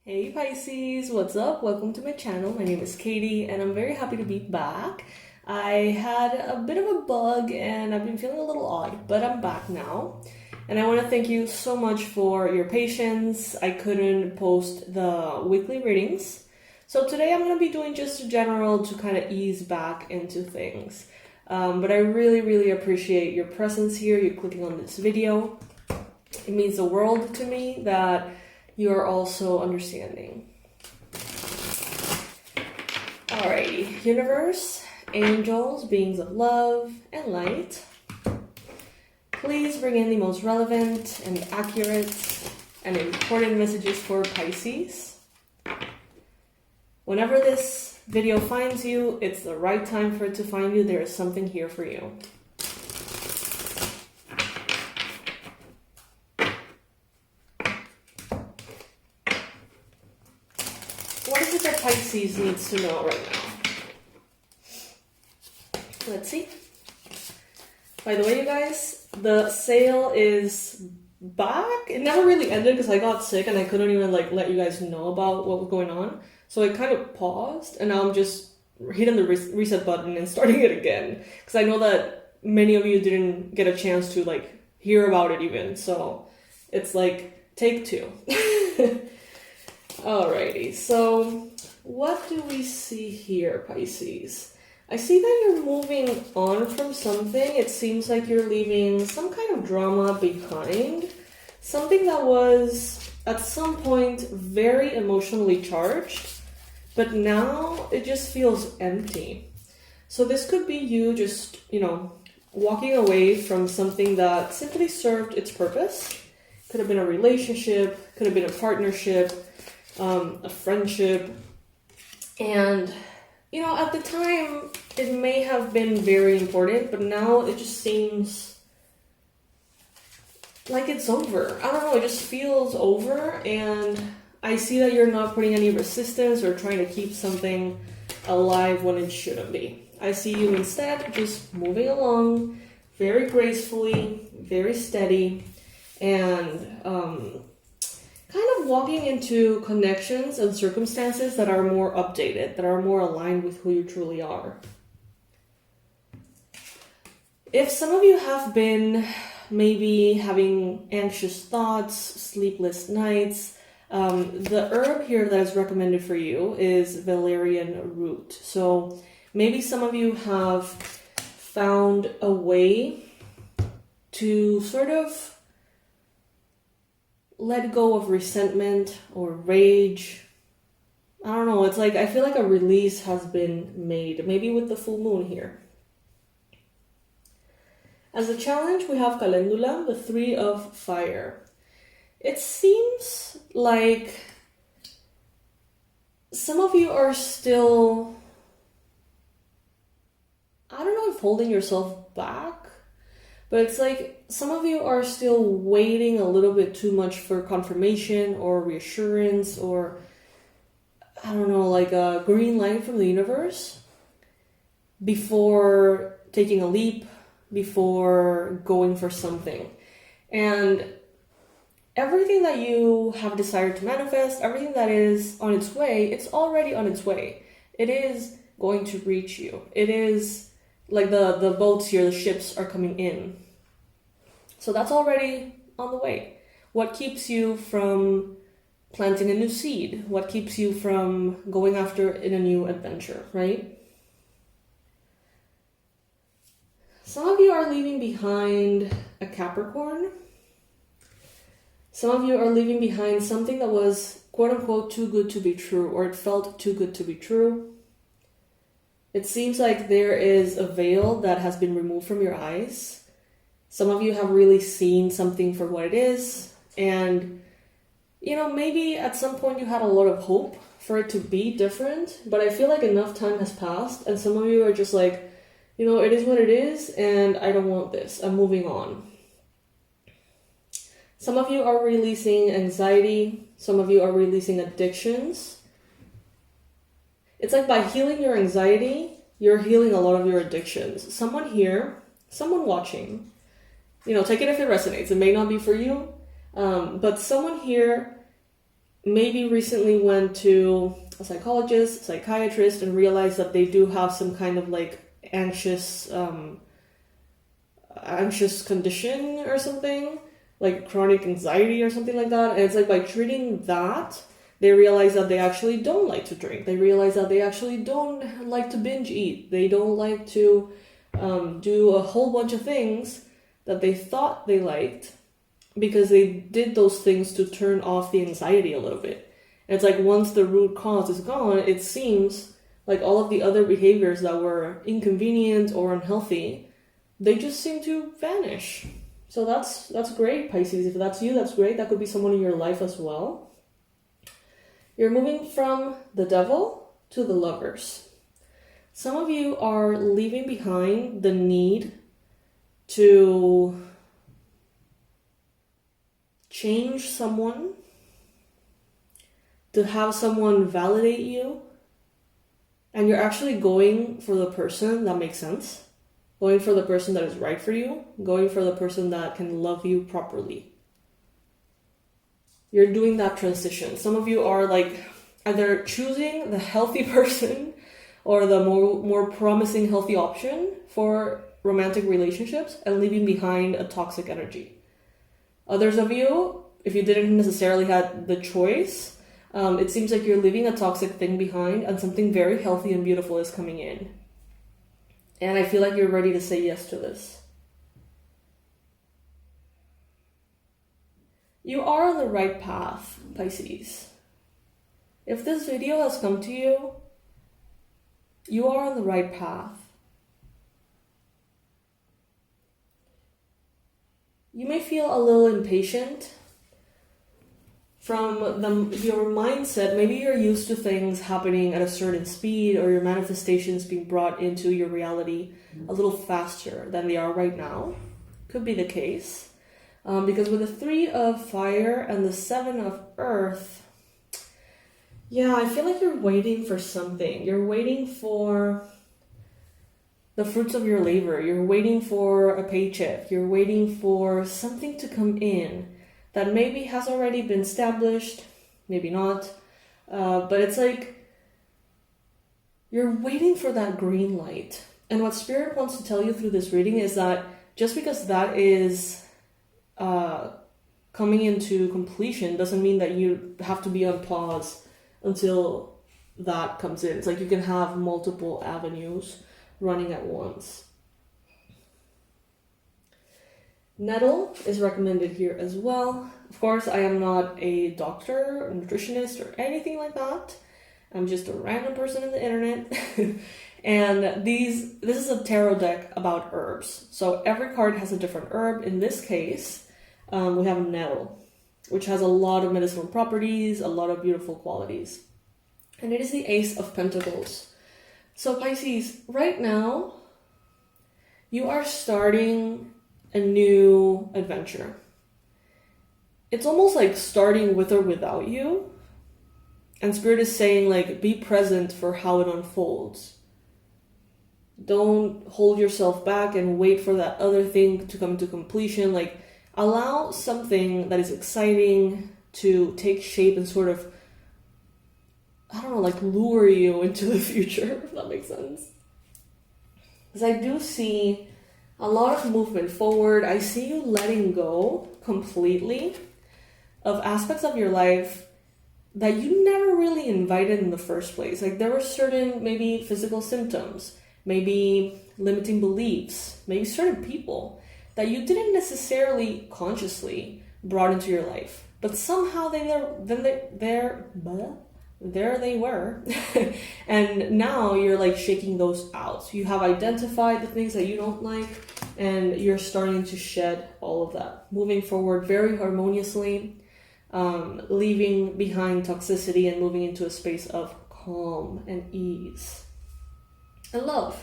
Hey Pisces, what's up? Welcome to my channel. My name is Katie and I'm very happy to be back. I had a bit of a bug and I've been feeling a little odd, but I'm back now. And I want to thank you so much for your patience. I couldn't post the weekly readings. So today I'm going to be doing just a general to kind of ease back into things. But I really appreciate your presence here, you clicking on this video. It means the world to me that you are also understanding. Alrighty, universe, angels, beings of love and light, please bring in the most relevant and accurate and important messages for Pisces. Whenever this video finds you, it's the right time for it to find you. There is something here for you. What is it that Pisces needs to know right now? Let's see. By the way, you guys, the sale is back. It never really ended because I got sick and I couldn't even let you guys know about what was going on. So I kind of paused and now I'm just hitting the reset button and starting it again. Because I know that many of you didn't get a chance to hear about it even. So it's like take two. Alrighty, so what do we see here, Pisces? I see that you're moving on from something. It seems like you're leaving some kind of drama behind. Something that was, at some point, very emotionally charged, but now it just feels empty. So this could be you just, walking away from something that simply served its purpose. Could have been a relationship, could have been a partnership, a friendship, and at the time it may have been very important, but now it just seems like it's over. I don't know, it just feels over, and I see that you're not putting any resistance or trying to keep something alive when it shouldn't be. I see you instead just moving along very gracefully, very steady, and kind of walking into connections and circumstances that are more updated, that are more aligned with who you truly are. If some of you have been maybe having anxious thoughts, sleepless nights, the herb here that is recommended for you is valerian root. So maybe some of you have found a way to sort of let go of resentment or rage. I don't know, it's like I feel like a release has been made, maybe with the full moon here. As a challenge, we have Calendula, the 3 of fire. It seems like some of you are still, I don't know if holding yourself back, but it's like some of you are still waiting a little bit too much for confirmation or reassurance or, I don't know, like a green light from the universe before taking a leap, before going for something. And everything that you have desired to manifest, everything that is on its way, it's already on its way. It is going to reach you. It is like the boats here, the ships are coming in. So that's already on the way. What keeps you from planting a new seed? What keeps you from going after in a new adventure, right? Some of you are leaving behind a Capricorn. Some of you are leaving behind something that was quote unquote too good to be true, or it felt too good to be true. It seems like there is a veil that has been removed from your eyes. Some of you have really seen something for what it is, and maybe at some point you had a lot of hope for it to be different, but I feel like enough time has passed and some of you are just like, it is what it is and I don't want this, I'm moving on. Some of you are releasing anxiety, some of you are releasing addictions. It's like by healing your anxiety, you're healing a lot of your addictions. Someone here, someone watching, take it if it resonates. It may not be for you, but someone here maybe recently went to a psychologist, psychiatrist, and realized that they do have some kind of like anxious condition or something, like chronic anxiety or something like that. And it's like by treating that, they realize that they actually don't like to drink. They realize that they actually don't like to binge eat. They don't like to do a whole bunch of things that they thought they liked, because they did those things to turn off the anxiety a little bit. And it's like once the root cause is gone, it seems like all of the other behaviors that were inconvenient or unhealthy, they just seem to vanish. So that's great, Pisces. If that's you, that's great. That could be someone in your life as well. You're moving from the Devil to the Lovers. Some of you are leaving behind the need to change someone, to have someone validate you, and you're actually going for the person that makes sense, going for the person that is right for you, going for the person that can love you properly. You're doing that transition. Some of you are like either choosing the healthy person or the more promising healthy option for romantic relationships and leaving behind a toxic energy. Others of you, if you didn't necessarily have the choice, it seems like you're leaving a toxic thing behind and something very healthy and beautiful is coming in. And I feel like you're ready to say yes to this. You are on the right path, Pisces. If this video has come to you, you are on the right path. You may feel a little impatient from your mindset. Maybe you're used to things happening at a certain speed, or your manifestations being brought into your reality a little faster than they are right now. Could be the case. Because with the 3 of Fire and the 7 of Earth, yeah, I feel like you're waiting for something. You're waiting for the fruits of your labor. You're waiting for a paycheck. You're waiting for something to come in that maybe has already been established, maybe not. But it's like you're waiting for that green light. And what Spirit wants to tell you through this reading is that just because that is coming into completion doesn't mean that you have to be on pause until that comes in. It's like you can have multiple avenues running at once. Nettle is recommended here as well. Of course, I am not a doctor, a nutritionist, or anything like that. I'm just a random person on the internet. And this is a tarot deck about herbs. So every card has a different herb. In this case, we have nettle, which has a lot of medicinal properties, a lot of beautiful qualities. And it is the Ace of Pentacles. So Pisces, right now, you are starting a new adventure. It's almost like starting with or without you. And Spirit is saying, like, be present for how it unfolds. Don't hold yourself back and wait for that other thing to come to completion. Like, allow something that is exciting to take shape and sort of, I don't know, like lure you into the future, if that makes sense. Because I do see a lot of movement forward. I see you letting go completely of aspects of your life that you never really invited in the first place. Like there were certain maybe physical symptoms, maybe limiting beliefs, maybe certain people that you didn't necessarily consciously brought into your life, but somehow there they were. And now you're like shaking those out. You have identified the things that you don't like, and you're starting to shed all of that, moving forward very harmoniously, leaving behind toxicity and moving into a space of calm and ease and love.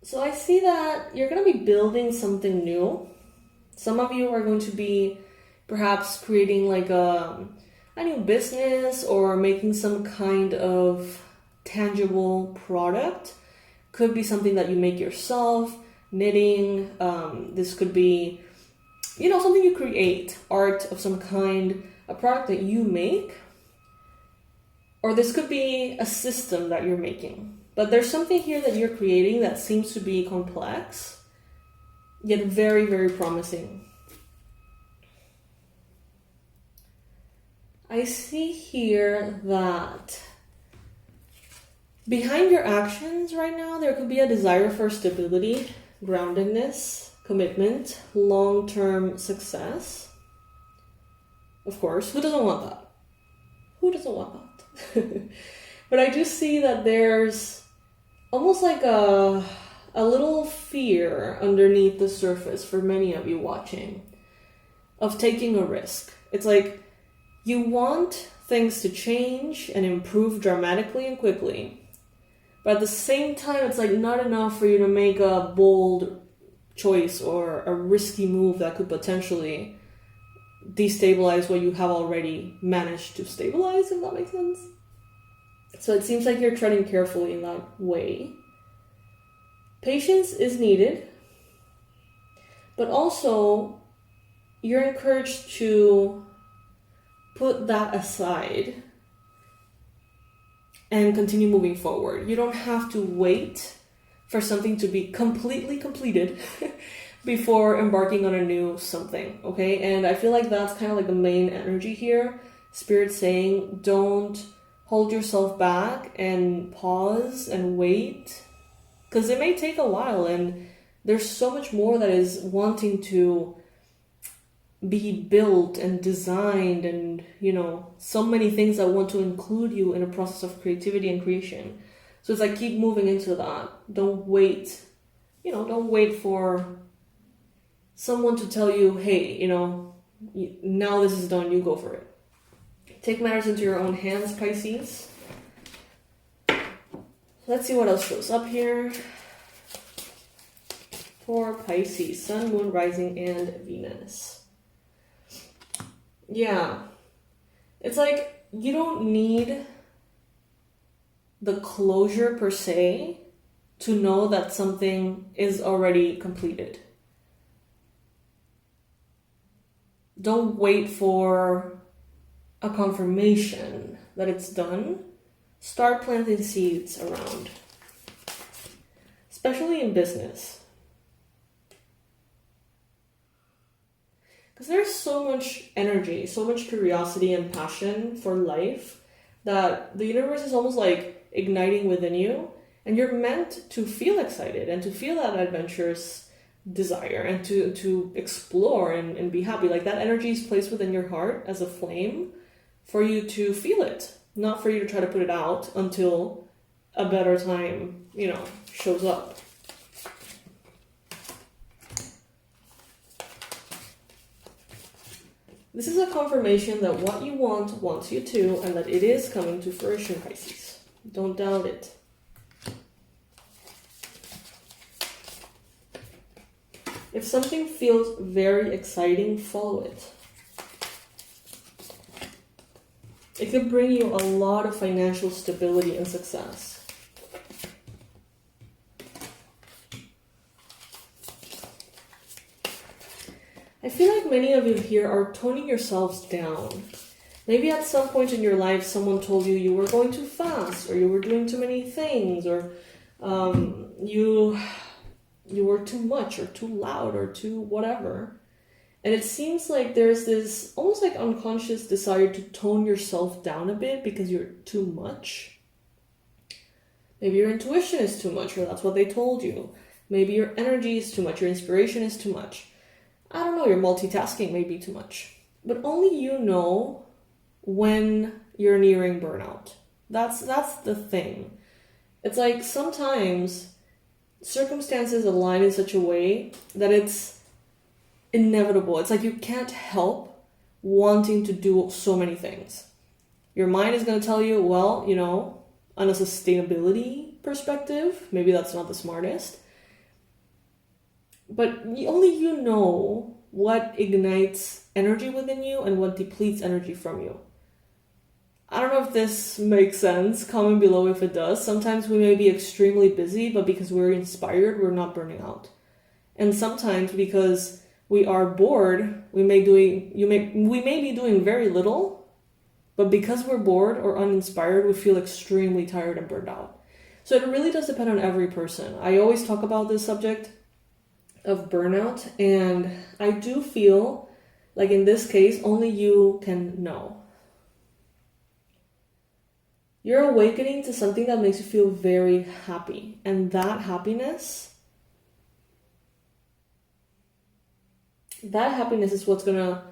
So I see that you're going to be building something new. Some of you are going to be perhaps creating like a new business or making some kind of tangible product. Could be something that you make yourself, knitting. This could be something you create, art of some kind, a product that you make, or this could be a system that you're making. But there's something here that you're creating that seems to be complex, yet very, very promising. I see here that behind your actions right now, there could be a desire for stability, groundedness, commitment, long-term success. Of course, who doesn't want that? Who doesn't want that? But I do see that there's almost like a little fear underneath the surface for many of you watching of taking a risk. It's like you want things to change and improve dramatically and quickly, but at the same time, it's like not enough for you to make a bold choice or a risky move that could potentially destabilize what you have already managed to stabilize, if that makes sense. So it seems like you're treading carefully in that way. Patience is needed, but also you're encouraged to put that aside and continue moving forward. You don't have to wait for something to be completely completed before embarking on a new something, okay? And I feel like that's kind of like the main energy here. Spirit saying, don't hold yourself back and pause and wait, because it may take a while, and there's so much more that is wanting to be built and designed, and so many things that want to include you in a process of creativity and creation. So it's like, keep moving into that. Don't wait. Don't wait for someone to tell you, hey, now this is done, you go for it. Take matters into your own hands, Pisces. Let's see what else shows up here for Pisces, Sun, Moon, Rising, and Venus. Yeah. It's like you don't need the closure per se to know that something is already completed. Don't wait for a confirmation that it's done. Start planting seeds around, especially in business. Because there's so much energy, so much curiosity and passion for life that the universe is almost like igniting within you, and you're meant to feel excited and to feel that adventurous desire and to explore and be happy. Like that energy is placed within your heart as a flame for you to feel it, not for you to try to put it out until a better time, shows up. This is a confirmation that what you want wants you to, and that it is coming to fruition, Pisces. Don't doubt it. If something feels very exciting, follow it. It could bring you a lot of financial stability and success. I feel like many of you here are toning yourselves down. Maybe at some point in your life, someone told you you were going too fast, or you were doing too many things, or you were too much, or too loud, or too whatever. And it seems like there's this almost like unconscious desire to tone yourself down a bit because you're too much. Maybe your intuition is too much, or that's what they told you. Maybe your energy is too much, your inspiration is too much. I don't know, your multitasking may be too much. But only you know when you're nearing burnout. That's the thing. It's like sometimes circumstances align in such a way that it's inevitable. It's like you can't help wanting to do so many things. Your mind is going to tell you, well, on a sustainability perspective, maybe that's not the smartest. But only you know what ignites energy within you and what depletes energy from you. I don't know if this makes sense. Comment below if it does. Sometimes we may be extremely busy, but because we're inspired, we're not burning out. And sometimes because we are bored, we may be doing very little, but because we're bored or uninspired, we feel extremely tired and burned out. So it really does depend on every person. I always talk about this subject of burnout, and I do feel like in this case, only you can know. You're awakening to something that makes you feel very happy, and that happiness is what's gonna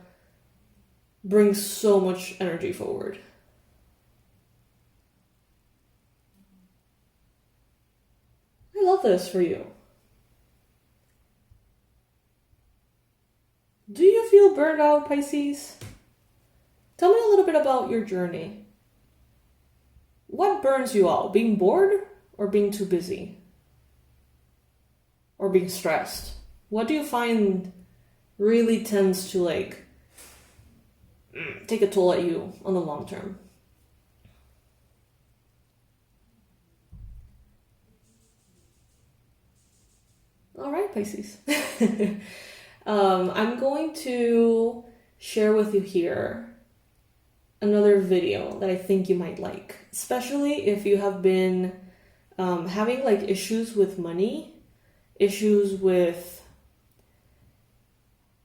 bring so much energy forward. I love this for you. Do you feel burned out, Pisces? Tell me a little bit about your journey. What burns you out? Being bored or being too busy? Or being stressed? What do you find really tends to take a toll at you on the long term? All right, Pisces. I'm going to share with you here another video that I think you might like, especially if you have been having issues with money, issues with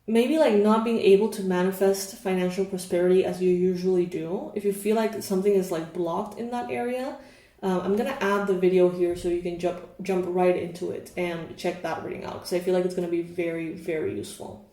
maybe not being able to manifest financial prosperity as you usually do. If you feel like something is blocked in that area, I'm gonna add the video here so you can jump right into it and check that reading out, because I feel like it's gonna be very, very useful.